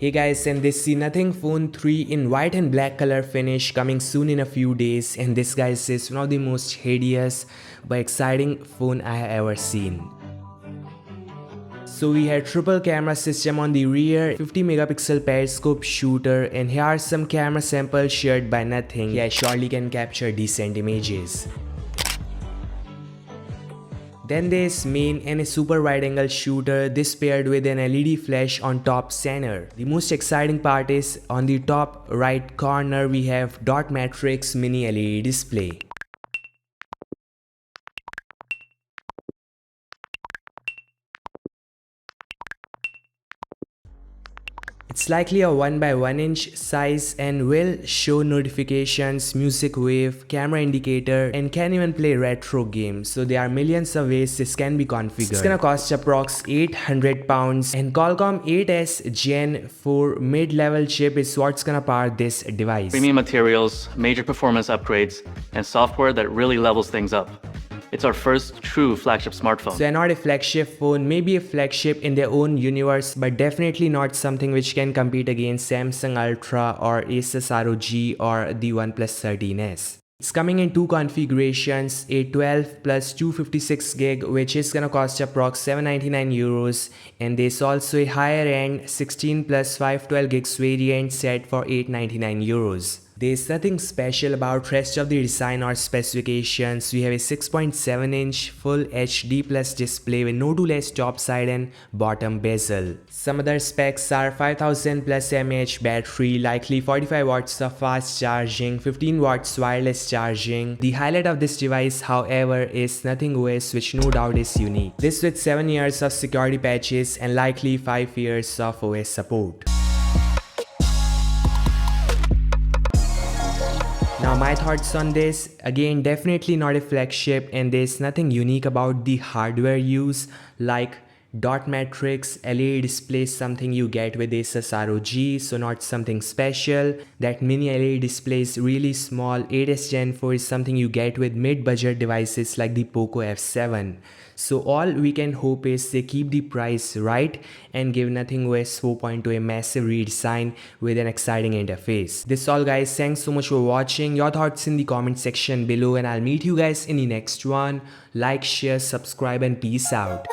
Hey guys, and this is Nothing Phone 3 in white and black color finish coming soon in a few days, and this guys is one of the most hideous but exciting phone I have ever seen. So we had triple camera system on the rear, 50 megapixel periscope shooter, and here are some camera samples shared by Nothing. Yeah, surely can capture decent images. Then there's main and a super wide angle shooter, this paired with an LED flash on top center. The most exciting part is on the top right corner we have dot matrix mini LED display. It's likely a 1 by 1 inch size and will show notifications, music wave, camera indicator, and can even play retro games. So there are millions of ways this can be configured. It's gonna cost approx 800 pounds, and Qualcomm 8S Gen 4 mid-level chip is what's gonna power this device. Premium materials, major performance upgrades, and software that really levels things up. It's our first true flagship smartphone. So not a flagship phone, maybe a flagship in their own universe, but definitely not something which can compete against Samsung Ultra or Asus ROG or the OnePlus 13s. It's coming in two configurations, a 12 plus 256 gig, which is gonna cost approx 799 euros, and there's also a higher end 16 plus 512 gigs variant set for 899 euros. There's nothing special about rest of the design or specifications. We have a 6.7 inch full HD plus display with no tool edge top side and bottom bezel. Some other specs are 5000 plus mAh battery, likely 45 watts of fast charging, 15 watts wireless charging. The highlight of this device, however, is Nothing OS, which no doubt is unique. This with 7 years of security patches and likely 5 years of OS support. Now my thoughts on this, again definitely not a flagship, and there's nothing unique about the hardware use like dot matrix LED display is something you get with Asus ROG, so not something special. That mini LED display is really small. 8S Gen 4 is something you get with mid-budget devices like the Poco F7. So all we can hope is they keep the price right and give Nothing OS 4.2 a massive redesign with an exciting interface. This all guys, thanks so much for watching. Your thoughts in the comment section below, and I'll meet you guys in the next one. Like, share, subscribe, and peace out.